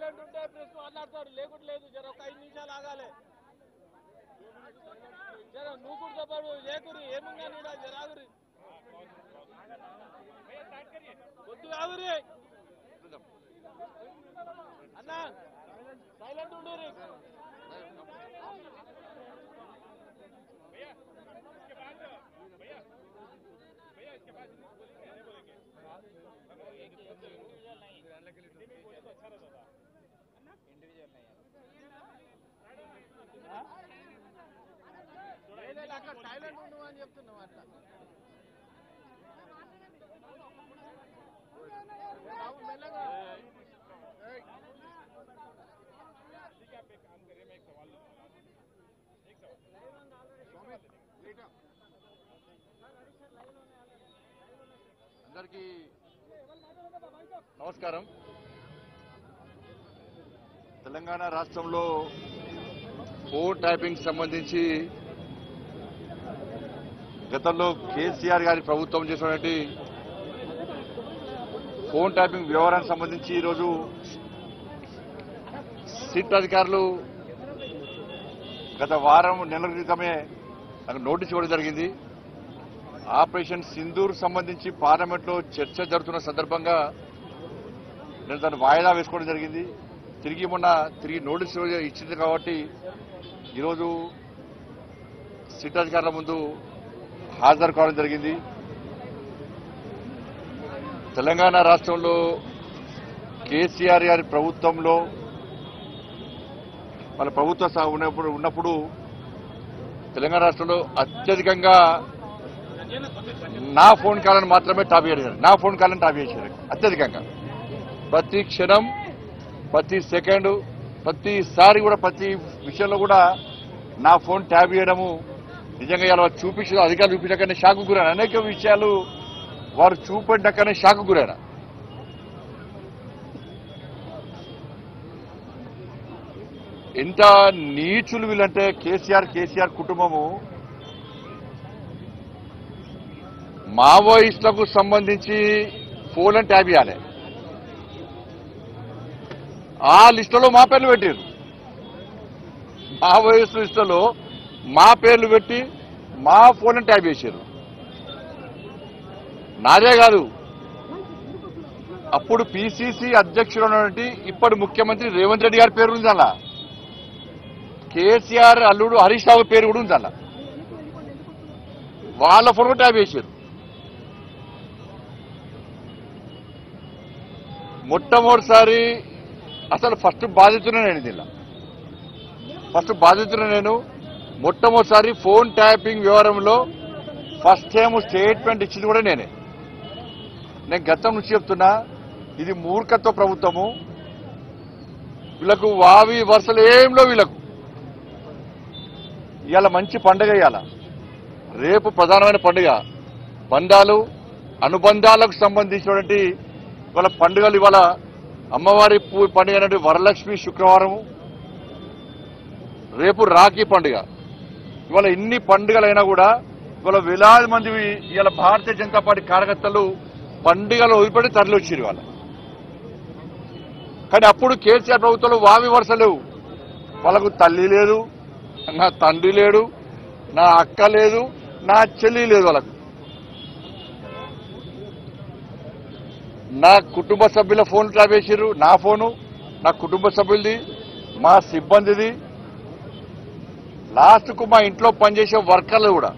Silent ఉంటే press మాట్లాడతారు, లేకుంటే లేదు. జర ఒక 5 నిమిషాలు ఆగాలి. జర నువ్వు కూడా చెప్పాడు లేకురి ఏముందా నీడ జర ఆగురి కొద్ది ఆగురి అన్న సైలెంట్ ఉండు అక్కడ సైలెంట్ ఉండు అని చెప్తున్నావు అట్లా మెల్లగా అందరికీ నమస్కారం. తెలంగాణ రాష్ట్రంలో ఫోన్ ట్యాపింగ్ సంబంధించి గతంలో కేసీఆర్ గారి ప్రభుత్వం చేసినటువంటి ఫోన్ ట్యాపింగ్ వ్యవహారానికి సంబంధించి ఈరోజు సిట్ అధికారులు గత వారం నెలల క్రితమే నాకు నోటీస్ ఇవ్వడం జరిగింది. ఆపరేషన్ సింధూర్ సంబంధించి పార్లమెంట్లో చర్చ జరుగుతున్న సందర్భంగా నేను దాన్ని వాయిదా వేసుకోవడం జరిగింది. తిరిగి నోటీసు ఇచ్చింది కాబట్టి ఈరోజు సిట్ అధికారుల ముందు హాజరు కావడం జరిగింది. తెలంగాణ రాష్ట్రంలో కేసీఆర్ గారి ప్రభుత్వంలో వాళ్ళ ప్రభుత్వం ఉన్నప్పుడు తెలంగాణ రాష్ట్రంలో అత్యధికంగా నా ఫోన్ కాలను మాత్రమే టాప్ చేశారు. నా ఫోన్ కాలను టాప్ చేశారు అత్యధికంగా. ప్రతి క్షణం, ప్రతి సెకండ్, ప్రతిసారి కూడా ప్రతి విషయంలో కూడా నా ఫోన్ ట్యాప్ చేయడము నిజంగా ఇలా చూపించిన అధికారులు చూపించకనే షాకు గురైన అనేక విషయాలు వారు చూపెట్టకనే షాకు గురైన. ఎంత నీచులు వీళ్ళంటే కేసీఆర్ కుటుంబము మావోయిస్టులకు సంబంధించి ఫోన్లను ట్యాప్ చేయాలి. ఆ లిస్టులో మా పేర్లు పెట్టారు. మావోయిస్టు లిస్టులో మా పేర్లు పెట్టి మా ఫోన్లను ట్యాప్ చేశారు. నాదే కాదు, అప్పుడు పిసిసి అధ్యక్షుడు ఉన్నటువంటి ఇప్పటి ముఖ్యమంత్రి రేవంత్ రెడ్డి గారి పేరు ఉంది అలా. కేసీఆర్ అల్లుడు హరీష్ రావు పేరు కూడా ఉంది అలా. వాళ్ళ ఫోన్ కూడా ట్యాప్ చేశారు. మొట్టమొదటిసారి అసలు ఫస్ట్ బాధితున్నా నేను మొట్టమొదటిసారి ఫోన్ ట్యాపింగ్ వ్యవహారంలో ఫస్ట్ టైం స్టేట్మెంట్ ఇచ్చింది కూడా నేనే. నేను గతం నుంచి చెప్తున్నా, ఇది మూర్ఖత్వ ప్రభుత్వము. వీళ్ళకు వావి వరుసలు ఏంలో వీళ్ళకు. ఇవాళ మంచి పండుగ, ఇవాళ రేపు ప్రధానమైన పండుగ. బంధాలు అనుబంధాలకు సంబంధించినటువంటి వాళ్ళ పండుగలు. ఇవాళ అమ్మవారి పండుగ అనేది వరలక్ష్మి శుక్రవారము, రేపు రాఖీ పండుగ. ఇవాళ ఇన్ని పండుగలైనా కూడా ఇవాళ వేలాది మంది ఇవాళ భారతీయ జనతా పార్టీ కార్యకర్తలు పండుగలు వదిలిపెట్టి తరలి వచ్చారు ఇవాళ. కానీ అప్పుడు కేసీఆర్ ప్రభుత్వంలో వావి వరుస లేవు. వాళ్ళకు తల్లి లేదు, నా తండ్రి లేడు, నా అక్క లేదు, నా చెల్లి లేదు. వాళ్ళకు నా కుటుంబ సభ్యుల ఫోన్ ట్యాప్ చేసారు. నా ఫోను, నా కుటుంబ సభ్యులది, మా సిబ్బందిది, లాస్ట్కు మా ఇంట్లో పనిచేసే వర్కర్లు కూడా.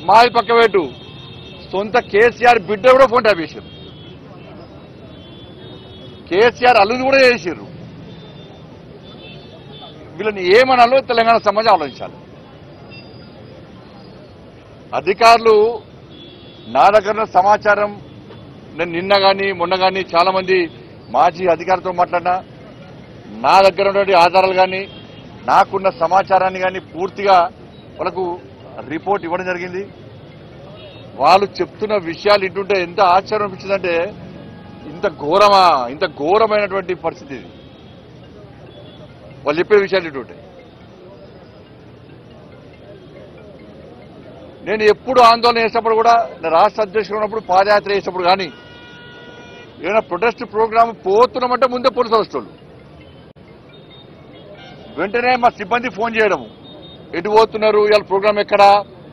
మాది పక్కవేటు సొంత కేసీఆర్ బిడ్డ కూడా ఫోన్ ట్యాప్ చేశారు. కేసీఆర్ అల్లుని కూడా చేశారు. వీళ్ళని ఏమనాలో తెలంగాణ సమాజం ఆలోచించాలి. అధికారులు నా దగ్గర సమాచారం, నేను నిన్న కానీ మొన్న కానీ చాలా మంది మాజీ అధికారులతో మాట్లాడినా, నా దగ్గర ఉన్నటువంటి ఆధారాలు కానీ నాకున్న సమాచారాన్ని కానీ పూర్తిగా వాళ్ళకు రిపోర్ట్ ఇవ్వడం జరిగింది. వాళ్ళు చెప్తున్న విషయాలు ఇంటుంటే ఎంత ఆశ్చర్యం అనిపించిందంటే, ఇంత ఘోరమైనటువంటి పరిస్థితి ఇది. వాళ్ళు చెప్పే విషయాలు ఇంటుంటే నేను ఎప్పుడు ఆందోళన చేసినప్పుడు కూడా, రాష్ట్ర అధ్యక్షుడు ఉన్నప్పుడు పాదయాత్ర చేసినప్పుడు కానీ ఏదైనా ప్రొటెస్ట్ ప్రోగ్రామ్ పోతున్నామంటే ముందే పోలీసు వస్తువులు వెంటనే మా సిబ్బంది ఫోన్ చేయడము, ఎటు పోతున్నారు, ఇవాళ ప్రోగ్రామ్ ఎక్కడా,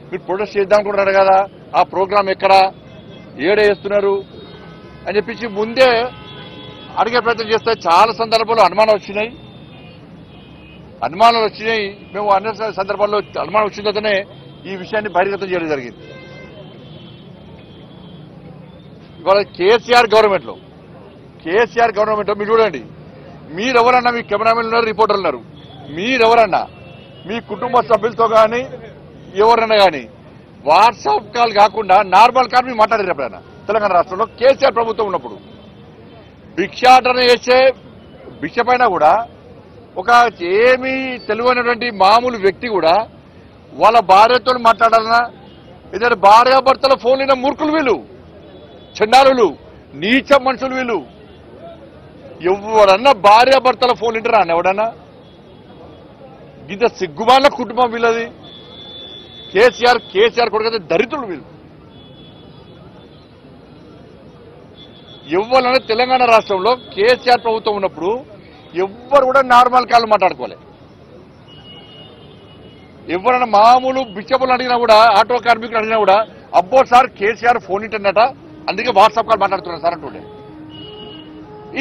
మీరు ప్రొటెస్ట్ చేద్దాం అనుకుంటున్నారు కదా, ఆ ప్రోగ్రామ్ ఎక్కడా, ఏడ వేస్తున్నారు అని చెప్పించి ముందే అడిగే ప్రయత్నం చేస్తే చాలా సందర్భాల్లో అనుమానాలు వచ్చినాయి. మేము అన్ని సందర్భాల్లో అనుమానం వచ్చిన తర్వాతనే ఈ విషయాన్ని బహిర్గతం చేయడం జరిగింది. ఇవాళ కేసీఆర్ గవర్నమెంట్లో మీరు చూడండి, మీరెవరన్నా, మీ కెమెరామెన్ ఉన్నారు, రిపోర్టర్లు ఉన్నారు, మీరెవరన్నా మీ కుటుంబ సభ్యులతో కానీ ఎవరన్నా కానీ వాట్సాప్ కాల్ కాకుండా నార్మల్ కాల్ మీరు మాట్లాడారు ఎప్పుడైనా? తెలంగాణ రాష్ట్రంలో కేసీఆర్ ప్రభుత్వం ఉన్నప్పుడు భిక్షాటన చేసే భిక్ష పైన కూడా ఒక ఏమీ తెలియనటువంటి మామూలు వ్యక్తి కూడా వాళ్ళ భార్యతో మాట్లాడాలన్నా, ఏదైనా భార్యాభర్తల ఫోన్ అయిన మూర్ఖులు వీళ్ళు, చండాలులు, నీచ మనుషులు వీళ్ళు. ఎవరన్నా భార్యాభర్తల ఫోన్ వింటారా అని ఎవడన్నా? ఇంత సిగ్గుమాల కుటుంబం వీళ్ళది. కేసీఆర్ కొడుకైతే దరిద్రులు వీళ్ళు. ఎవరన్నా తెలంగాణ రాష్ట్రంలో కేసీఆర్ ప్రభుత్వం ఉన్నప్పుడు ఎవ్వరు కూడా నార్మల్ కాల్ మాట్లాడుకోలే. ఎవరైనా మామూలు బిచ్చపులు అడిగినా కూడా, ఆటో కార్మికులు అడిగినా కూడా, అబ్బో సార్ కేసీఆర్ ఫోన్ ఇంటర్నెట్ అందుకే వాట్సాప్ కాల్ మాట్లాడుతున్నారు సార్ అంటుండే.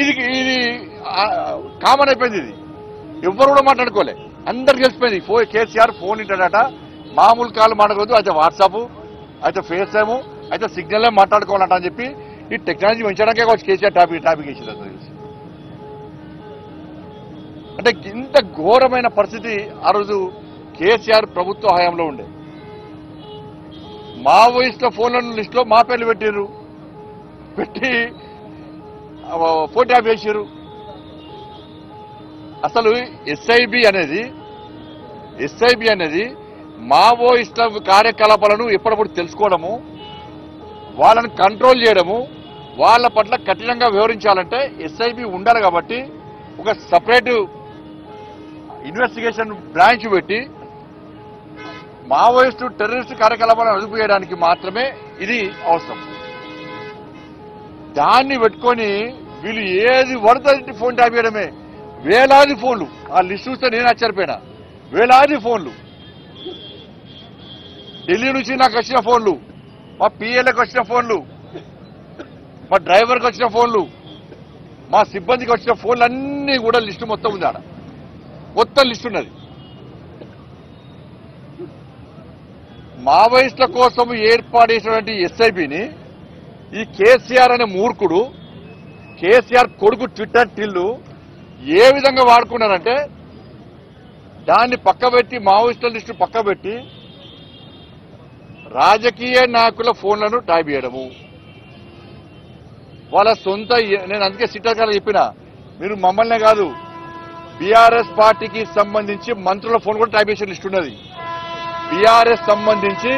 ఇది కామన్ అయిపోయింది. ఇది ఎవ్వరు కూడా మాట్లాడుకోలే, అందరికి తెలిసిపోయింది. కేసీఆర్ ఫోన్ ఇంటర్నెట్, మామూలు కాల్ మాట్లాడకూడదు, అయితే వాట్సాప్, అయితే ఫేస్ టైము, అయితే సిగ్నల్ మాట్లాడుకోవాలంట అని చెప్పి ఈ టెక్నాలజీ పెంచడానికే కావచ్చు కేసీఆర్ టాపిక్ ఇచ్చింది తెలిసి. అంటే ఇంత ఘోరమైన పరిస్థితి ఆ రోజు కేసీఆర్ ప్రభుత్వ హయాంలో ఉండే. మావోయిస్టుల ఫోన్ల లిస్టులో మా పేర్లు పెట్టి ఫోన్ ట్యాప్ చేశారు. అసలు ఎస్ఐబి అనేది మావోయిస్టుల కార్యకలాపాలను ఎప్పటికప్పుడు తెలుసుకోవడము, వాళ్ళని కంట్రోల్ చేయడము, వాళ్ళ పట్ల కఠినంగా వ్యవహరించాలంటే ఎస్ఐబి ఉండాలి. కాబట్టి ఒక సపరేట్ ఇన్వెస్టిగేషన్ బ్రాంచ్ పెట్టి మావోయిస్టు టెర్రరిస్టు కార్యకలాపాలను అదుపు చేయడానికి మాత్రమే ఇది అవసరం. దాన్ని పెట్టుకొని వీళ్ళు ఏది పడుతుంది ఫోన్ ట్యాప్ చేయడమే. వేలాది ఫోన్లు, ఆ లిస్ట్ చూస్తే నేను ఆశ్చర్యపోయినా. వేలాది ఫోన్లు, ఢిల్లీ నుంచి నాకు వచ్చిన ఫోన్లు, మా పిఎల్ఏకి వచ్చిన ఫోన్లు, మా డ్రైవర్కి వచ్చిన ఫోన్లు, మా సిబ్బందికి వచ్చిన ఫోన్లు అన్నీ కూడా లిస్టు మొత్తం ఉంది. ఆడ మొత్తం లిస్టు ఉన్నది. మావోయిస్టుల కోసం ఏర్పాటు చేసినటువంటి ఎస్ఐబిని ఈ కేసీఆర్ అనే మూర్ఖుడు, కేసీఆర్ కొడుకు ట్విట్టర్ టిల్లు ఏ విధంగా వాడుకున్నారంటే, దాన్ని పక్కబెట్టి, మావోయిస్టుల లిస్టు పక్కబెట్టి రాజకీయ నాయకుల ఫోన్లను ట్యాప్ చేయడము. వాళ్ళ సొంత, నేను అందుకే సిట్టర్ చెప్పిన, మీరు మమ్మల్నే కాదు, బీఆర్ఎస్ పార్టీకి సంబంధించి మంత్రుల ఫోన్ కూడా ట్యాప్ చేసే లిస్ట్ ఉన్నది. బీఆర్ఎస్ సంబంధించి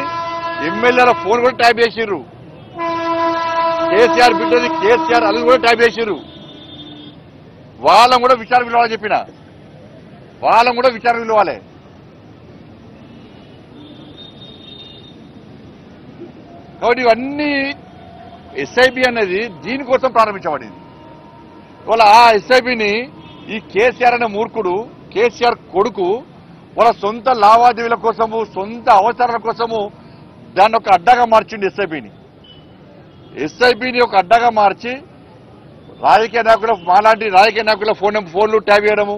ఎమ్మెల్యేల ఫోన్ కూడా ట్యాప్ చేసిర్రు. కేసీఆర్ బిడ్డది కేసీఆర్ అది కూడా ట్యాప్ చేసిర్రు. వాళ్ళని కూడా విచారణ పిలవాలని చెప్పిన, వాళ్ళని కూడా విచారణ పిలవాలి. కాబట్టి ఇవన్నీ ఎస్ఐబి అనేది దీనికోసం ప్రారంభించబడింది. వాళ్ళ ఆ ఎస్ఐబిని ఈ కేసీఆర్ అనే మూర్ఖుడు, కేసీఆర్ కొడుకు వాళ్ళ సొంత లావాదేవీల కోసము, సొంత అవసరాల కోసము దాన్ని ఒక అడ్డగా మార్చింది. ఎస్ఐబిని ఒక అడ్డగా మార్చి రాజకీయ నాయకుల, మాలాంటి రాజకీయ నాయకుల ఫోన్లు ట్యాప్ చేయడము,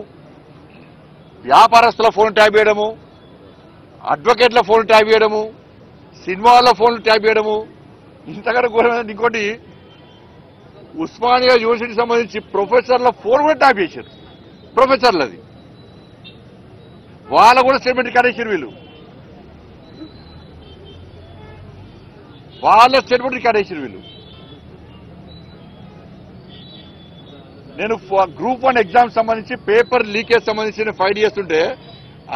వ్యాపారస్తుల ఫోన్ ట్యాప్ చేయడము, అడ్వకేట్ల ఫోన్ ట్యాప్ చేయడము, సినిమాల ఫోన్లు ట్యాప్ చేయడము. ఇంతకన్నా ఘోరమైన ఇంకోటి, ఉస్మానియా యూనివర్సిటీకి సంబంధించి ప్రొఫెసర్ల ఫోన్ కూడా ట్యాప్ చేశారు. ప్రొఫెసర్లది వాళ్ళ కూడా స్టేట్మెంట్ రికార్డ్ వీళ్ళు, వాళ్ళ స్టేట్మెంట్ రికార్డ్ వీళ్ళు. నేను గ్రూప్ 1 ఎగ్జామ్ సంబంధించి పేపర్ లీకేజ్ సంబంధించి ఫైట్ చేస్తుంటే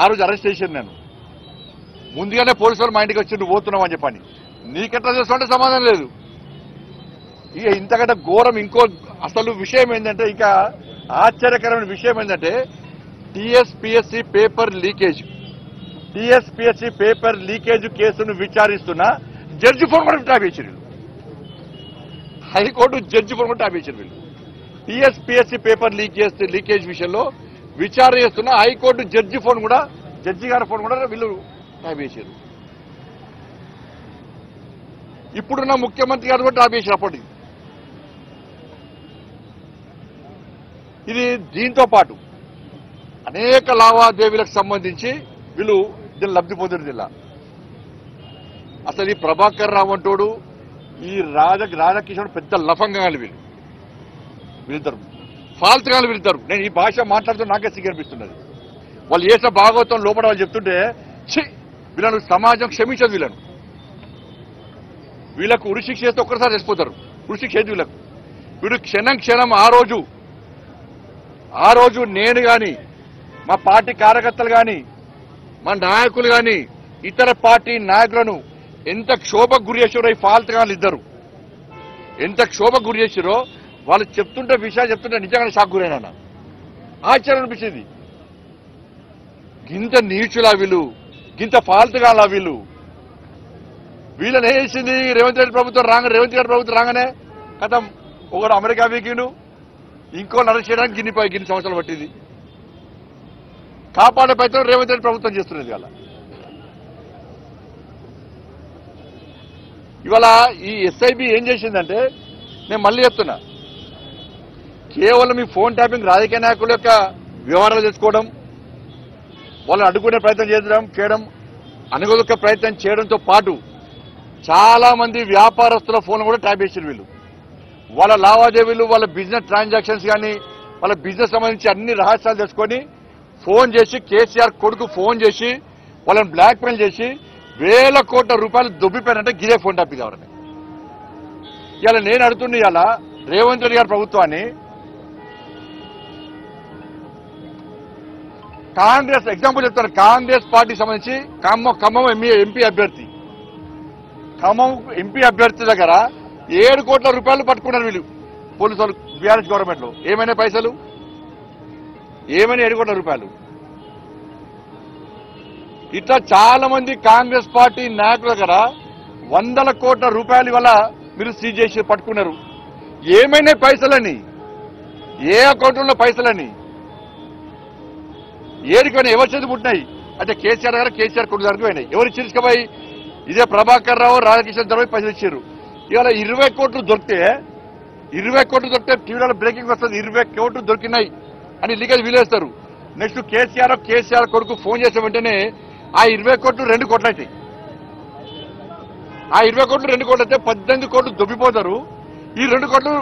ఆ రోజు అరెస్ట్ చేశాను. నేను ముందుగానే పోలీసు వాళ్ళు మా ఇంటికి వచ్చి నువ్వు పోతున్నావు అని చెప్పని. నీకెట్లా చేస్తుంటే సమాధానం లేదు. ఇక ఇంతకంటే ఘోరం ఇంకో అసలు విషయం ఏంటంటే, ఇంకా ఆశ్చర్యకరమైన విషయం ఏంటంటే, టీఎస్పీఎస్సీ పేపర్ లీకేజ్ కేసును విచారిస్తున్న జడ్జి ఫోన్ కూడా ట్యాప్ చేశారు. హైకోర్టు జడ్జి ఫోన్ కూడా ట్యాప్ చేశారు వీళ్ళు. టీఎస్పీఎస్సీ పేపర్ లీకేజ్ విషయంలో విచారణ చేస్తున్న హైకోర్టు జడ్జి గారి ఫోన్ కూడా వీళ్ళు ట్యాప్ చేశారు. ఇప్పుడున్న ముఖ్యమంత్రి గారు కూడా ట్యాప్ చేశారు అప్పటికి. ఇది దీంతో పాటు అనేక లావాదేవీలకు సంబంధించి వీళ్ళు దీన్ని లబ్ధి పొందిన జిల్లా. అసలు ఈ ప్రభాకర్ రావు అంటోడు ఈ రాధాకిషోర్ పెద్ద లఫంగాలు వీళ్ళిద్దరు ఫాల్తుగాలు వీళ్ళిద్దరు. నేను ఈ భాష మాట్లాడుతూ నాకే సిగ్గనిపిస్తున్నది. వాళ్ళు చేసిన భాగవతం లోపల వాళ్ళు చెప్తుంటే వీళ్ళను సమాజం క్షమించదు. వీళ్ళకు ఉరిశిక్ష చేస్తే ఒక్కసారి చచ్చిపోతారు. ఉరిశిక్ష ఏది వీళ్ళకు. వీడు క్షణం ఆ రోజు నేను కానీ మా పార్టీ కార్యకర్తలు కానీ మా నాయకులు కానీ ఇతర పార్టీ నాయకులను ఎంత క్షోభకు గురి చేసారో ఈ ఫాల్తుగాళ్ళు ఇద్దరు ఎంత క్షోభకు గురి చేసారో వాళ్ళు చెప్తుంటే విషయాలు చెప్తుంటే నిజంగానే షాక్ గురైనా ఆశ్చర్యం అనిపించింది. గింత నీచులా వీళ్ళు, గింత ఫాల్తుగాలా వీళ్ళని వేసింది రేవంత్ రెడ్డి ప్రభుత్వం రాగానే కథం ఒకడు అమెరికా వీకిండు, ఇంకో అరెస్ట్ చేయడానికి గిన్ని సంవత్సరాలు పట్టింది. కాపాడే ప్రయత్నం రేవంత్ రెడ్డి ప్రభుత్వం చేస్తున్నది. ఇవాళ ఈ ఎస్ఐబి ఏం చేసిందంటే, నేను మళ్ళీ చెప్తున్నా, కేవలం ఈ ఫోన్ ట్యాపింగ్ రాజకీయ నాయకుల యొక్క వ్యవహారాలు తెచ్చుకోవడం, వాళ్ళని అడ్డుకునే ప్రయత్నం చేయడం, అనుగొలుక ప్రయత్నం చేయడంతో పాటు చాలా మంది వ్యాపారస్తుల ఫోన్ కూడా ట్యాప్ చేసారు వీళ్ళు. వాళ్ళ లావాదేవీలు, వాళ్ళ బిజినెస్ ట్రాన్సాక్షన్స్ కానీ వాళ్ళ బిజినెస్ సంబంధించి అన్ని రహస్యాలు తెచ్చుకొని ఫోన్ చేసి కేసీఆర్ కొడుకు ఫోన్ చేసి వాళ్ళని బ్లాక్మెయిల్ చేసి వేల కోట్ల రూపాయలు దొబ్బిపోయారంటే గిరే ఫోన్ ట్యాపింగ్ ఎవరని. ఇవాళ నేను అడుగుతున్నా, ఇవాళ రేవంత్ రెడ్డి గారి ప్రభుత్వాన్ని కాంగ్రెస్ ఎగ్జాంపుల్ చెప్తాను. కాంగ్రెస్ పార్టీకి సంబంధించి ఖమ్మం ఎంపీ అభ్యర్థి దగ్గర 7 కోట్ల రూపాయలు పట్టుకున్నారు వీళ్ళు పోలీసు వాళ్ళు బీఆర్ఎస్ గవర్నమెంట్ లో. ఏమైనా పైసలు 7 కోట్ల రూపాయలు. ఇట్లా చాలా మంది కాంగ్రెస్ పార్టీ నాయకుల దగ్గర 100ల కోట్ల రూపాయలు వల్ల మీరు సీజ్ చేసి పట్టుకున్నారు. ఏమైనా పైసలని, ఏ అకౌంట్లో పైసలని, ఏడికైనా ఎవరి చేతి పుట్టినాయి అంటే కేసీఆర్ గారు కేసీఆర్ కొడుకు దగ్గరికి పోయినాయి. ఎవరు చిరుసుకపోయి ఇదే ప్రభాకర్ రావు రాధాకిషన్ దగ్గర పైసలు ఇచ్చారు. ఇవాళ 20 కోట్లు దొరికితే టీవీలో బ్రేకింగ్ వస్తుంది, 20 కోట్లు దొరికినాయి అని లీకేజ్ వీలేస్తారు. నెక్స్ట్ కేసీఆర్ కొడుకు ఫోన్ చేసే వెంటనే ఆ 20 కోట్లు 2 కోట్లు అవుతాయి. ఆ 20 కోట్లు 2 కోట్లు అయితే 18 కోట్లు దొబ్బిపోతారు. ఈ 2 కోట్లు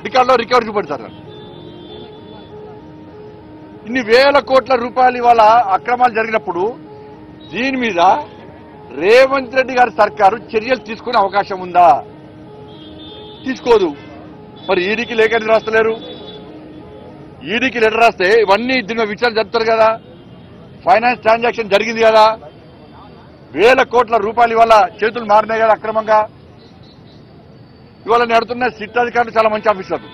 రికార్డులో రికవర్ చూపెడతారు. ఇన్ని వేల కోట్ల రూపాయలు ఇవాళ అక్రమాలు జరిగినప్పుడు దీని మీద రేవంత్ రెడ్డి గారి సర్కారు చర్యలు తీసుకునే అవకాశం ఉందా? తీసుకోదు. మరి ఈడీకి లేఖ రాస్తలేరు. ఈడీకి లెటర్ రాస్తే ఇవన్నీ దీని విచారణ జరుపుతారు కదా. ఫైనాన్స్ ట్రాన్సాక్షన్ జరిగింది కదా, వేల కోట్ల రూపాయలు ఇవాళ చేతులు మారినాయి కదా అక్రమంగా. ఇవాళ నేను అడుగుతున్న సిట్ అధికారులు చాలా మంచి ఆఫీసర్లు.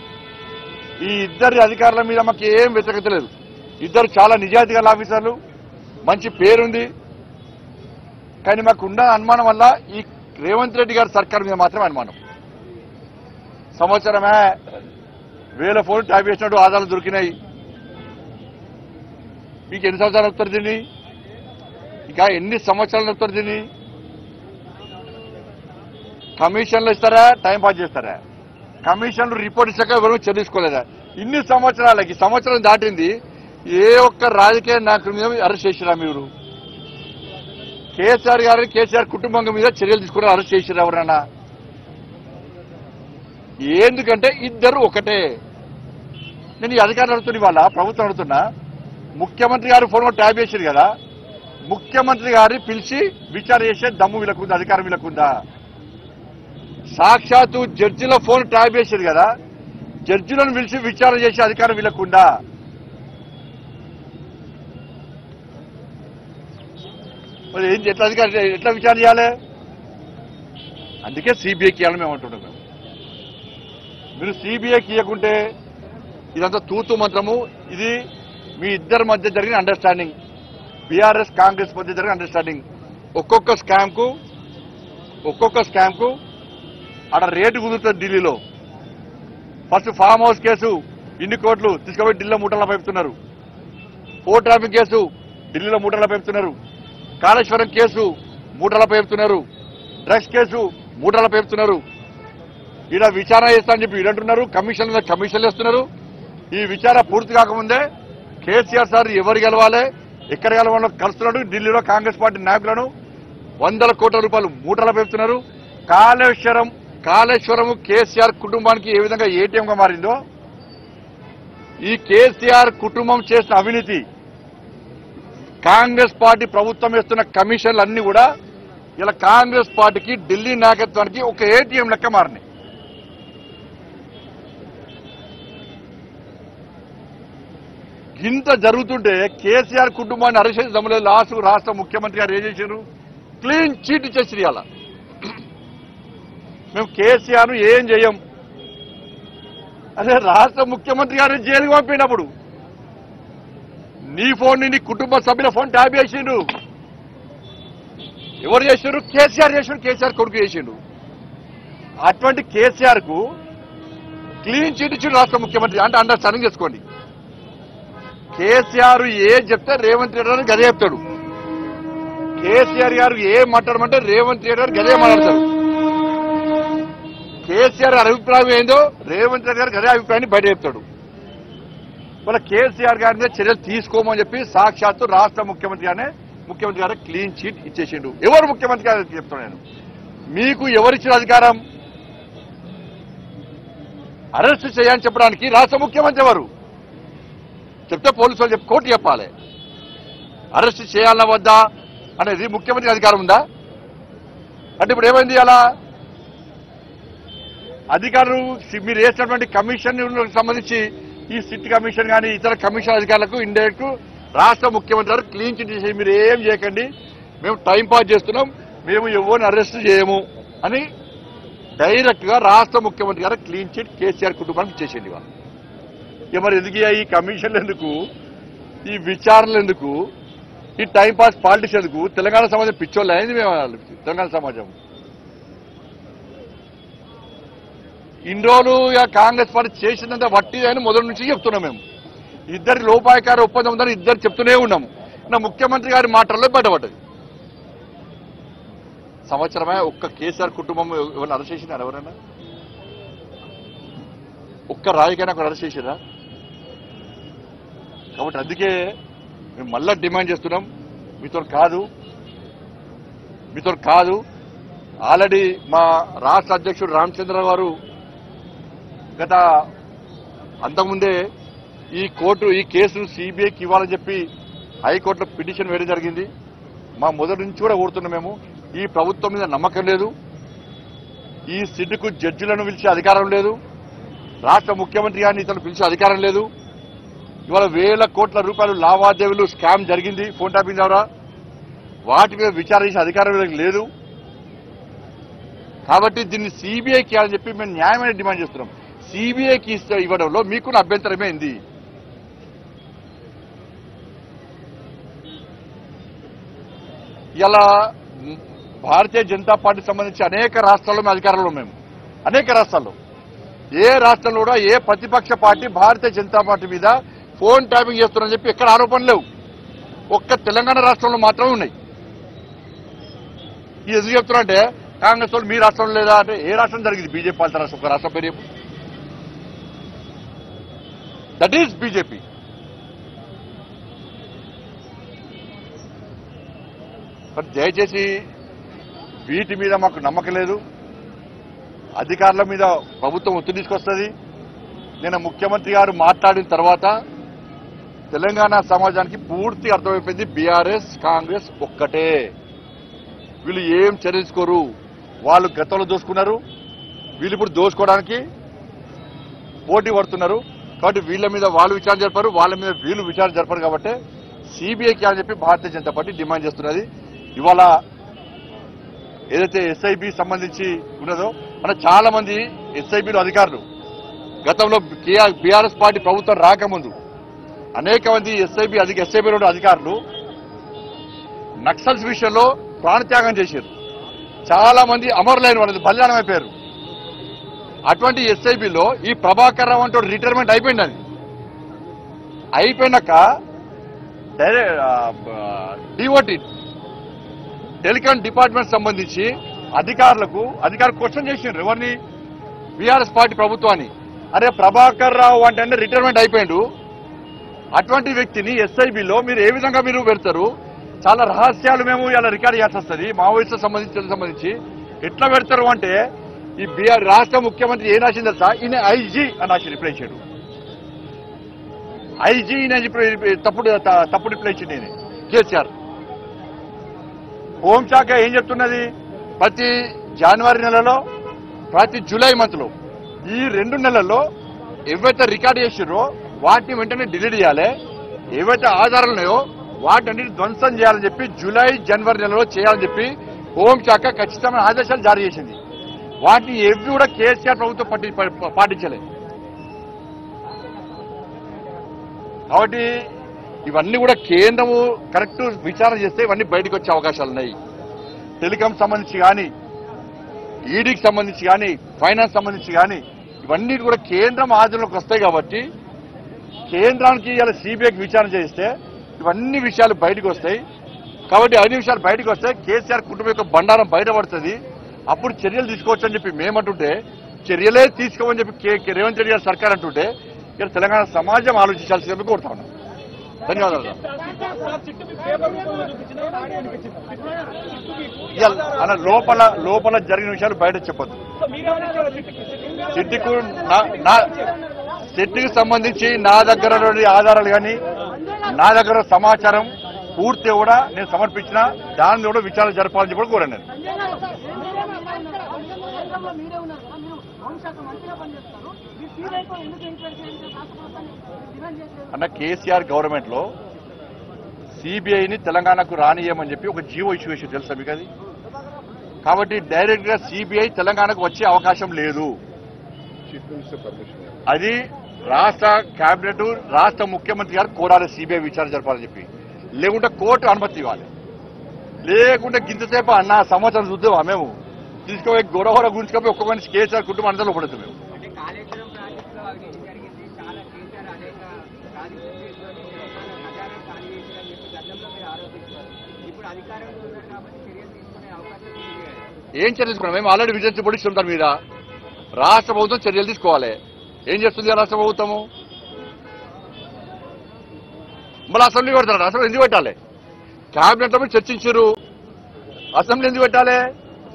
ఈ ఇద్దరి అధికారుల మీద మాకు ఏం వ్యతిరేకత లేదు. ఇద్దరు చాలా నిజాయితీ గల ఆఫీసర్లు, మంచి పేరుంది. కానీ మాకున్న అనుమానం వల్ల ఈ రేవంత్ రెడ్డి గారి సర్కార్ మీద మాత్రమే అనుమానం. సంవత్సరమే 1000 ఫోన్లు ట్యాప్ చేసినట్టు ఆధారాలు దొరికినాయి. మీకు ఎన్ని సంవత్సరాలు నడుపుతారు దీన్ని? ఇక ఎన్ని సంవత్సరాలు నడుపుతారు దీన్ని? కమిషన్లు ఇస్తారా, టైం పాస్ చేస్తారా? కమిషన్లు రిపోర్ట్ ఇచ్చాక ఎవరు చెల్లించుకోలేదా? ఇన్ని సంవత్సరాలకి సంవత్సరం దాటింది, ఏ ఒక్క రాజకీయ నాయకుల మీద అరెస్ట్ చేసిరా మీరు? కేసీఆర్ గారిని కేసీఆర్ కుటుంబం మీద చర్యలు తీసుకుని అరెస్ట్ చేసిరా ఎవరన్నా? ఎందుకంటే ఇద్దరు ఒకటే. నేను ఈ అధికారులు అడుగుతున్నా, ఇవాళ ప్రభుత్వం అడుగుతున్నా, ముఖ్యమంత్రి గారు ఫోన్ ట్యాప్ చేశారు కదా, ముఖ్యమంత్రి గారిని పిలిచి విచారణ చేసే దమ్ము వీళ్ళకుందా, అధికారం వీళ్ళకుందా? సాక్షాత్తు జడ్జిల ఫోన్ ట్యాప్ చేశారు కదా, జడ్జిలను పిలిచి విచారణ చేసే అధికారం వీళ్ళకుందా? మరి ఏం ఎట్లా విచారణ చేయాలి? అందుకే సిబిఐకి ఇవ్వాలని మేము అంటున్నాం. మీరు సిబిఐకి ఇవ్వకుంటే ఇదంతా తూతు మంత్రము. ఇది మీ ఇద్దరి మధ్య జరిగిన అండర్స్టాండింగ్, బీఆర్ఎస్ కాంగ్రెస్ మధ్య జరిగిన అండర్స్టాండింగ్. ఒక్కొక్క స్కామ్ కు అక్కడ రేటు కుదురుతుంది ఢిల్లీలో. ఫస్ట్ ఫామ్ హౌస్ కేసు ఇన్ని కోట్లు తీసుకుపోయి ఢిల్లీలో మూటల్లో పెడుతున్నారు. ఫోర్ ట్రాఫిక్ కేసు ఢిల్లీలో మూటల్లో పెడుతున్నారు. కాళేశ్వరం కేసు మూటల్లో పెడుతున్నారు. డ్రగ్స్ కేసు మూటల్లో పెడుతున్నారు. ఈడ విచారణ చేస్తానని చెప్పి ఈడంటున్నారు. కమిషన్లు వేస్తున్నారు. ఈ విచారణ పూర్తి కాకముందే కేసీఆర్ సార్ ఎవరు గెలవాలి, ఎక్కడ గెలవాలో కలుస్తున్నాడు. ఢిల్లీలో కాంగ్రెస్ పార్టీ నాయకులను 100 కోట్ల రూపాయలు మూటలు పెడుతున్నారు. కాళేశ్వరం కేసీఆర్ కుటుంబానికి ఏ విధంగా ఏటీఎంగా మారిందో, ఈ కేసీఆర్ కుటుంబం చేసిన అవినీతి, కాంగ్రెస్ పార్టీ ప్రభుత్వం వేస్తున్న కమిషన్లు అన్ని కూడా ఇలా కాంగ్రెస్ పార్టీకి ఢిల్లీ నాయకత్వానికి ఒక ఏటీఎం లెక్క మారినాయి. ఇంత జరుగుతుంటే కేసీఆర్ కుటుంబాన్ని అరెస్ట్ చేసి దమ్ములేదు. లాస్ట్ రాష్ట్ర ముఖ్యమంత్రి గారు ఏం చేశారు? క్లీన్ చీట్ ఇచ్చేసి ఇవాళ మేము కేసీఆర్ ఏం చేయం. అదే రాష్ట్ర ముఖ్యమంత్రి గారిని జైలుకి పంపినప్పుడు నీ ఫోన్ నీ కుటుంబ సభ్యుల ఫోన్ ట్యాప్ చేసిండు. ఎవరు చేశారు? కేసీఆర్ చేసిండు. కేసీఆర్ కొడుకు చేసిండు. అటువంటి కేసీఆర్ కు క్లీన్ చీట్ ఇచ్చిండు రాష్ట్ర ముఖ్యమంత్రి. అంటే అండర్స్టాండింగ్ చేసుకోండి. కేసీఆర్ ఏం చెప్తే రేవంత్ రెడ్డి గారు గదే చెప్తాడు. కేసీఆర్ గారు ఏం మాట్లాడమంటే రేవంత్ రెడ్డి గారు గదే మాట్లాడతారు. కేసీఆర్ అభిప్రాయం ఏందో రేవంత్ రెడ్డి గారు గదే అభిప్రాయాన్ని బయట చెప్తాడు. వాళ్ళ కేసీఆర్ గారి మీద చర్యలు తీసుకోమని చెప్పి సాక్షాత్తు రాష్ట్ర ముఖ్యమంత్రి గారే క్లీన్ చీట్ ఇచ్చేసిండు. ఎవరు ముఖ్యమంత్రి గారు చెప్తాను నేను. మీకు ఎవరిచ్చిన అధికారం అరెస్ట్ చేయాలని చెప్పడానికి? రాష్ట్ర ముఖ్యమంత్రి ఎవరు చెప్తే పోలీసు వాళ్ళు కోర్టు చెప్పాలి. అరెస్ట్ చేయాలన్నా వద్దా అనేది ముఖ్యమంత్రి అధికారం ఉందా? అంటే ఇప్పుడు ఏమైంది? అలా అధికారులు మీరు వేసినటువంటి కమిషన్ సంబంధించి ఈ సిట్ కమిషన్ కానీ ఇతర కమిషన్ అధికారులకు ఇండైరెక్ట్ రాష్ట్ర ముఖ్యమంత్రి గారు క్లీన్ చిట్ చేసి మీరు ఏం చేయకండి, మేము టైం పాస్ చేస్తున్నాం, మేము ఎవరిని అరెస్ట్ చేయము అని డైరెక్ట్ గా రాష్ట్ర ముఖ్యమంత్రి గారు క్లీన్ చిట్ కేసీఆర్ కుటుంబానికి ఇచ్చేసింది. వాళ్ళు మరి ఎందుకు ఈ కమిషన్లు ఎందుకు, ఈ విచారణలు ఎందుకు, ఈ టైం పాస్ పాలిటిక్స్ ఎందుకు? తెలంగాణ సమాజం పిచ్చోళ్ళు అయింది. మేము తెలంగాణ సమాజం ఇన్ని రోజులు కాంగ్రెస్ పార్టీ చేసిందంటే వట్టి అని మొదటి నుంచి చెప్తున్నాం. మేము ఇద్దరి లోపాయకార ఒప్పందం ఉందని ఇద్దరు చెప్తూనే ఉన్నాము. నా ముఖ్యమంత్రి గారి మాటల్లో బయటపడ్డది. సంవత్సరమే ఒక్క కేసీఆర్ కుటుంబం ఎవరిని అరెస్ట్ చేసినారు? ఎవరైనా ఒక్క రాజకీయాన్ని అక్కడ అరెస్ట్ చేసిరా? కాబట్టి అందుకే మేము మళ్ళా డిమాండ్ చేస్తున్నాం. మీతో కాదు. ఆల్రెడీ మా రాష్ట్ర అధ్యక్షుడు రామచంద్రరావు గారు గత అంతకుముందే ఈ కేసును సిబిఐకి ఇవ్వాలని చెప్పి హైకోర్టులో పిటిషన్ వేయడం జరిగింది. మా మొదటి నుంచి కూడా కోరుతున్నాం. మేము ఈ ప్రభుత్వం మీద నమ్మకం లేదు. ఈ సిట్కు జడ్జిలను పిలిచే అధికారం లేదు. రాష్ట్ర ముఖ్యమంత్రి గారిని ఇతను పిలిచే అధికారం లేదు. ఇవాళ వేల కోట్ల రూపాయలు లావాదేవీలు స్కామ్ జరిగింది ఫోన్ ట్యాపింగ్ ద్వారా. వాటి మీద విచారణ చేసే అధికారం లేదు. కాబట్టి దీన్ని సిబిఐకి ఇవ్వాలని చెప్పి మేము న్యాయమైన డిమాండ్ చేస్తున్నాం. సిబిఐకి ఇవ్వడంలో మీకున్న అభ్యంతరమే ఉంది. ఇలా భారతీయ జనతా పార్టీకి సంబంధించి అనేక రాష్ట్రాల్లో మేము అధికారంలో మేము అనేక రాష్ట్రాల్లో ఏ రాష్ట్రంలో కూడా ఏ ప్రతిపక్ష పార్టీ భారతీయ జనతా పార్టీ మీద ఫోన్ ట్యాపింగ్ చేస్తున్నారని చెప్పి ఎక్కడ ఆరోపణలు లేవు. ఒక్క తెలంగాణ రాష్ట్రంలో మాత్రమే ఉన్నాయి. ఇది ఎందుకు చెప్తున్నా అంటే కాంగ్రెస్ వాళ్ళు మీ రాష్ట్రంలో లేదా అంటే ఏ రాష్ట్రం జరిగింది? బీజేపీ పాలిత రాష్ట్రం. ఒక రాష్ట్రం పేరు దట్ ఈజ్ బీజేపీ. మరి దయచేసి వీటి మీద మాకు నమ్మకం లేదు. అధికారుల మీద ప్రభుత్వం ఒత్తిడి తీసుకొస్తుంది. నేను ముఖ్యమంత్రి గారు మాట్లాడిన తర్వాత తెలంగాణ సమాజానికి పూర్తి అర్థమైపోయింది. బీఆర్ఎస్ కాంగ్రెస్ ఒక్కటే. వీళ్ళు ఏం చర్చించుకోరు. వాళ్ళు గతంలో దోసుకున్నారు, వీళ్ళు ఇప్పుడు దోసుకోవడానికి పోటీ పడుతున్నారు. కాబట్టి వీళ్ళ మీద వాళ్ళు విచారణ జరపరు, వాళ్ళ మీద వీళ్ళు విచారణ జరపరు. కాబట్టి సిబిఐకి అని చెప్పి భారతీయ జనతా పార్టీ డిమాండ్ చేస్తున్నది. ఇవాళ ఏదైతే ఎస్ఐబి సంబంధించి ఉన్నదో మన చాలా మంది ఎస్ఐబిలో అధికారులు గతంలో బీఆర్ఎస్ పార్టీ ప్రభుత్వం రాకముందు అనేక మంది ఎస్ఐబిలో అధికారులు నక్సల్స్ విషయంలో ప్రాణత్యాగం చేశారు. చాలా మంది అమరులైన వాళ్ళది బలిదానం అయిపోయారు. అటువంటి ఎస్ఐబిలో ఈ ప్రభాకర్ రావు అంటే రిటైర్మెంట్ అయిపోయింది. అది అయిపోయినాక డిఓటి టెలికాం డిపార్ట్మెంట్ సంబంధించి అధికారులు క్వశ్చన్ చేసిండ్రు ఎవరిని, బీఆర్ఎస్ పార్టీ ప్రభుత్వాన్ని. అరే ప్రభాకర్ రావు అంటే రిటైర్మెంట్ అయిపోయిండు, అటువంటి వ్యక్తిని ఎస్ఐబిలో మీరు ఏ విధంగా మీరు పెడతారు? చాలా రహస్యాలు మేము ఇలా రికార్డ్ చేయాల్సి వస్తుంది మావోయిస్టులకు సంబంధించి ఎట్లా పెడతారు అంటే ఈ బీఆర్ రాష్ట్ర ముఖ్యమంత్రి ఏం రాసింది తెలుసా, ఈయన ఐజీ అని రాసి రిప్లై ఇచ్చాడు. ఐజీ తప్పుడు రిప్లై ఇచ్చింది ఈయన కేసీఆర్. హోంశాఖ ఏం చెప్తున్నది, ప్రతి జనవరి నెలలో ప్రతి జూలై మంత్లో ఈ 2 నెలల్లో ఏవైతే రికార్డు చేసిరో వాటిని వెంటనే డిలీట్ చేయాలి, ఏవైతే ఆధారాలు ఉన్నాయో వాటిని ధ్వంసం చేయాలని చెప్పి జూలై జనవరి నెలలో చేయాలని చెప్పి హోంశాఖ ఖచ్చితమైన ఆదేశాలు జారీ చేసింది. వాటిని ఏవి కూడా కేసీఆర్ ప్రభుత్వం పాటించలేదు. కాబట్టి ఇవన్నీ కూడా కేంద్రము కరెక్ట్ విచారణ చేస్తే ఇవన్నీ బయటకు వచ్చే అవకాశాలు ఉన్నాయి. టెలికాం సంబంధించి కానీ, ఈడీకి సంబంధించి కానీ, ఫైనాన్స్ సంబంధించి కానీ ఇవన్నీ కూడా కేంద్రం ఆధీనంలోకి వస్తాయి. కాబట్టి కేంద్రానికి ఇలా సిబిఐకి విచారణ చేస్తే ఇవన్నీ విషయాలు బయటకు వస్తాయి. కాబట్టి అన్ని విషయాలు బయటకు వస్తే కేసీఆర్ కుటుంబం యొక్క బండారం బయటపడుతుంది. అప్పుడు చర్యలు తీసుకోవచ్చని చెప్పి మేమంటుంటే చర్యలే తీసుకోమని చెప్పి రేవంత్ రెడ్డి గారి సర్కార్ అంటుంటే ఇక్కడ తెలంగాణ సమాజం ఆలోచించాల్సి చెప్పి కోరుతా ఉన్నాం. ధన్యవాదాలు. అన్న లోపల జరిగిన విషయాలు బయట చెప్పొద్దు. సిట్టికి సంబంధించి నా దగ్గర ఆధారాలు కానీ నా దగ్గర సమాచారం పూర్తి కూడా నేను సమర్పించిన దాని కూడా విచారణ జరపాలని చెప్పి కోరాను నేను. అన్న కేసీఆర్ గవర్నమెంట్ లో సిబిఐని తెలంగాణకు రానియమని చెప్పి ఒక జీవో ఇష్యూ చేసి తెలుసా మీకు అది? కాబట్టి డైరెక్ట్ గా సిబిఐ తెలంగాణకు వచ్చే అవకాశం లేదు. అది రాష్ట్ర కేబినెట్ రాష్ట్ర ముఖ్యమంత్రి గారు కోరాలి సిబిఐ విచారణ జరపాలని చెప్పి, లేకుంటే కోర్టు అనుమతి ఇవ్వాలి. లేకుంటే గింతసేపు అన్న సంవత్సరం చూద్దామా మేము తీసుకుపోయి గొడవ గుంచుకపోయి ఒక్క మనిషి కేసీఆర్ కుటుంబం అందరిలో పడుతుంది మేము. ఏం చర్యలు తీసుకున్నాం? మేము ఆల్రెడీ విజిలెన్స్ బోర్డు ఇస్తున్నాం దాని మీద. రాష్ట్ర ప్రభుత్వం చర్యలు తీసుకోవాలి. ఏం చేస్తుంది రాష్ట్ర ప్రభుత్వము? మళ్ళీ అసెంబ్లీ పెడతారు. అసెంబ్లీ ఎందుకు పెట్టాలి? క్యాబినెట్ లో చర్చించారు, అసెంబ్లీ ఎందుకు పెట్టాలి?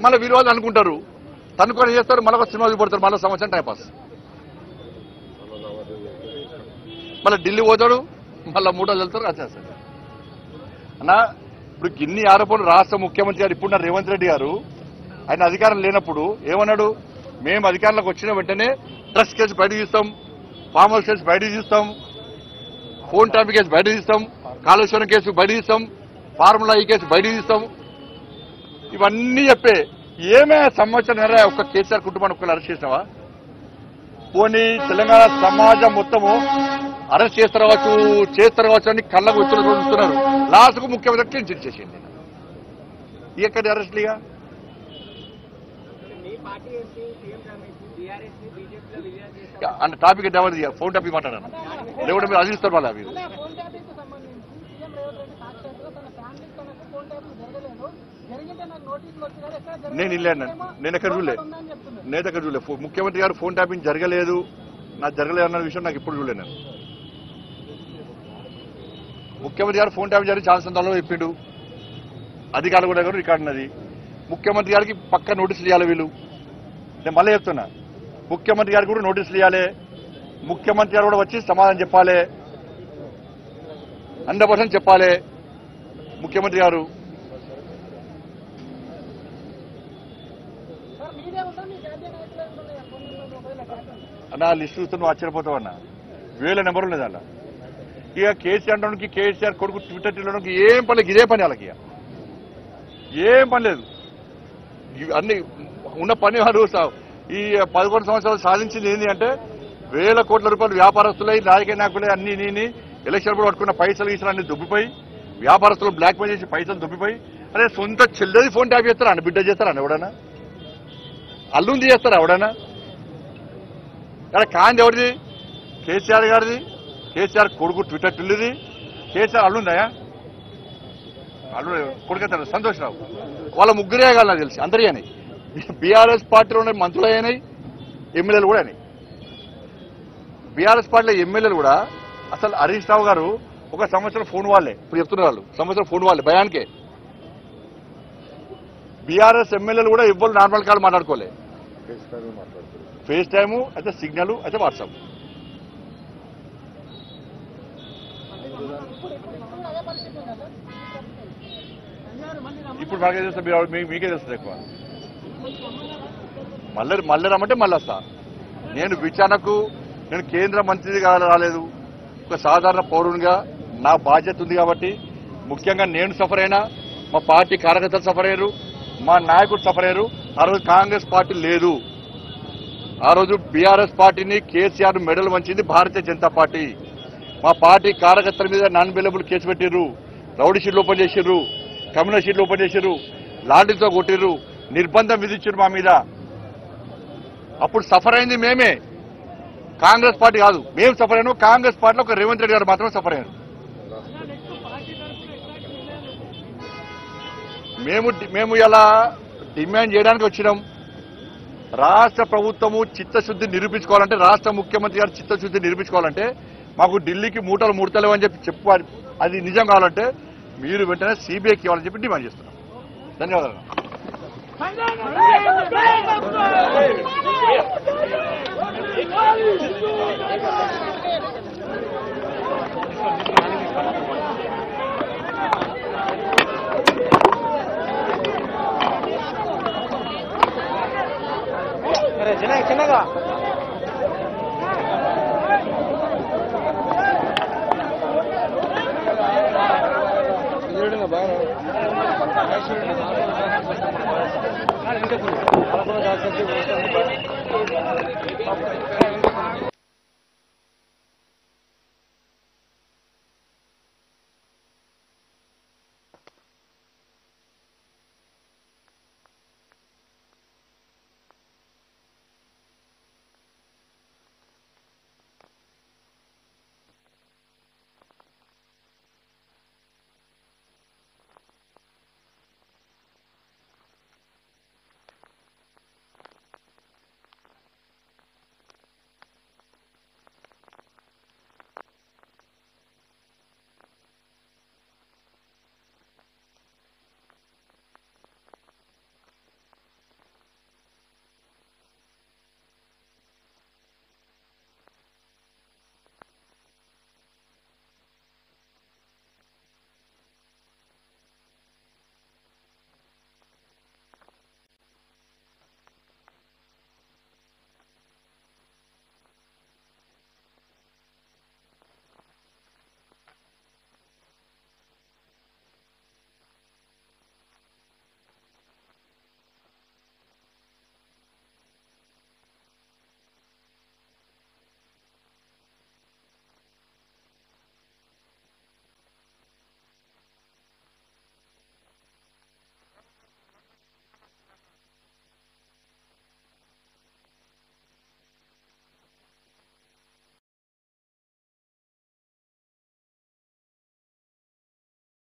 మళ్ళీ విరోధాలు అనుకుంటారు, తనుకొని చేస్తారు, మళ్ళీ సినిమా పడతారు, మళ్ళీ సంవత్సరం టైంపాస్. మళ్ళీ ఢిల్లీ పోతాడు, మళ్ళీ 3 రోజులు వెళ్తారు, వచ్చేస్తారు. అన్నా ఇప్పుడు గిన్ని ఆరోపణలు రాష్ట్ర ముఖ్యమంత్రి గారు ఇప్పుడు రేవంత్ రెడ్డి గారు ఆయన అధికారం లేనప్పుడు ఏమన్నాడు? మేము అధికారంలోకి వచ్చిన వెంటనే ట్రస్ట్ కేసు బయట తీస్తాం, ఫామ్ హౌస్ కేసు బయట తీస్తాం, ఫోన్ ట్యాపింగ్ కేసు బయట తీస్తాం, కాళేశ్వరం కేసు బయట తీస్తాం, ఫార్ములా ఈ కేసు బయట తీస్తాం. ఇవన్నీ చెప్పే ఏమే సంవత్సరం ఒక్క కేసీఆర్ కుటుంబాన్ని ఒక్కరు అరెస్ట్ చేసినావా? పోనీ తెలంగాణ సమాజం మొత్తము అరెస్ట్ చేస్తారు కావచ్చు అని కళ్ళకు చూస్తున్నారు. లాస్ట్కు ముఖ్యమంత్రి క్లీన్ చిట్ చేసింది. ఎక్కడి అరెస్ట్లుగా అన్న టాపిక్ డెవలప్ ఫోన్ టాపిక్ మాట్లాడాను, లేకుంటే మీరు అదిస్తారు వాళ్ళ మీరు. నేను ఇల్లేను, నేను ఎక్కడ చూడలే ముఖ్యమంత్రి గారు ఫోన్ ట్యాపింగ్ జరగలేదు, నాకు జరగలేదు అన్న విషయం నాకు ఇప్పుడు చూడలేదు. నేను ముఖ్యమంత్రి గారు ఫోన్ ట్యాపింగ్ జరిగి చాలా సందర్భంలో చెప్పిండు, అధికారులు కూడా రికార్డు ఉన్నది. ముఖ్యమంత్రి గారికి పక్క నోటీసులు ఇవ్వాలి వీళ్ళు. నేను మళ్ళీ చెప్తున్నా, ముఖ్యమంత్రి గారికి కూడా నోటీసులు ఇవ్వాలి, ముఖ్యమంత్రి గారు కూడా వచ్చి సమాధానం చెప్పాలి, 100% చెప్పాలి ముఖ్యమంత్రి గారు. అన్నా లిస్టు చూస్తే నువ్వు ఆశ్చర్యపోతావు అన్న, 1000 నెంబర్లు లేదు అలా. ఇక కేసీఆర్ అంటానికి కేసీఆర్ కొడుకు ట్విట్టర్ తినడానికి ఏం పని లేదు, ఇదే పని వాళ్ళకి. ఏం పని లేదు, అన్ని ఉన్న పని వారు ఈ 11 సంవత్సరాలు సాధించింది ఏంటి అంటే 1000 కోట్ల రూపాయలు వ్యాపారస్తులై రాజకీయ నాయకులే అన్ని ఎలక్షన్ కూడా పట్టుకున్న పైసలు గీసలు అన్ని దుబ్బిపోయి వ్యాపారస్తులు బ్లాక్ మెయిల్ చేసి పైసలు దుబ్బిపోయి, అదే సొంత చెల్లెది ఫోన్ ట్యాప్ చేస్తారా అన్న, బిడ్డ చేస్తారా అన్న ఎవడన్నా? అల్లుంది చేస్తారా ఎవడన్నా? ఇక్కడ కాంది ఎవరిది? కేసీఆర్ గారిది. కేసీఆర్ కొడుకు ట్విట్టర్ టిల్లుది. కేసీఆర్ అల్లుందయా? అల్లు కొడుకు సంతోష్ రావు. వాళ్ళ ముగ్గురే కాదు నాకు తెలిసి, అందరి అయినాయి. బీఆర్ఎస్ పార్టీలో ఉన్న మంత్రులు అయినాయి, ఎమ్మెల్యేలు కూడా అయినాయి. బీఆర్ఎస్ పార్టీలో ఎమ్మెల్యేలు కూడా అసలు హరీష్ రావు గారు ఒక సంవత్సరం ఫోన్ వాళ్ళే, ఇప్పుడు చెప్తున్నారు వాళ్ళు సంవత్సరం ఫోన్ వాళ్ళే భయానికే. బీఆర్ఎస్ ఎమ్మెల్యేలు కూడా ఎవ్వరు నార్మల్ కాల్ మాట్లాడుకోలే. ఫేస్ టైము అయితే సిగ్నల్ అయితే వాట్సాప్. ఇప్పుడు నాకే తెలుస్తుంది, మీకే తెలుస్తుంది ఎక్కువ. మళ్ళీ రమ్మంటే మళ్ళీ వస్తా. నేను విచారణకు నేను కేంద్ర మంత్రిగా రాలేదు, ఒక సాధారణ పౌరునిగా నా బాధ్యత ఉంది కాబట్టి ముఖ్యంగా నేను సఫర్ అయినా, మా పార్టీ కార్యకర్తలు సఫర్ అయ్యారు, మా నాయకుడు సఫర్ అయ్యారు. ఆ రోజు కాంగ్రెస్ పార్టీ లేదు, ఆ రోజు బీఆర్ఎస్ పార్టీని కేసీఆర్ మెడల్ వంచింది భారతీయ జనతా పార్టీ. మా పార్టీ కార్యకర్తల మీద నాన్ అవైలబుల్ కేసు పెట్టిర్రు, రౌడీ షీట్లు ఓపెన్ చేసిర్రు, కమ్యూనల్ షీట్లు ఓపెన్ చేసిర్రు, లాఠీలతో కొట్టిర్రు, నిర్బంధం విధించారు మా మీద. అప్పుడు సఫర్ అయింది మేమే, కాంగ్రెస్ పార్టీ కాదు. మేము సఫర్ అయినాం. కాంగ్రెస్ పార్టీలో ఒక రేవంత్ రెడ్డి గారు మాత్రమే సఫర్ అయ్యారు. మేము ఇలా డిమాండ్ చేయడానికి వచ్చినాం. రాష్ట్ర ప్రభుత్వము చిత్తశుద్ధి నిరూపించుకోవాలంటే, రాష్ట్ర ముఖ్యమంత్రి గారు చిత్తశుద్ధి నిరూపించుకోవాలంటే మాకు ఢిల్లీకి మూటలు ముడతలేవు అని చెప్పాలి. అది నిజం కావాలంటే మీరు వెంటనే సిబిఐకి ఇవ్వాలని చెప్పి డిమాండ్ చేస్తున్నాం. ధన్యవాదాలు. చిన్నగా బాగా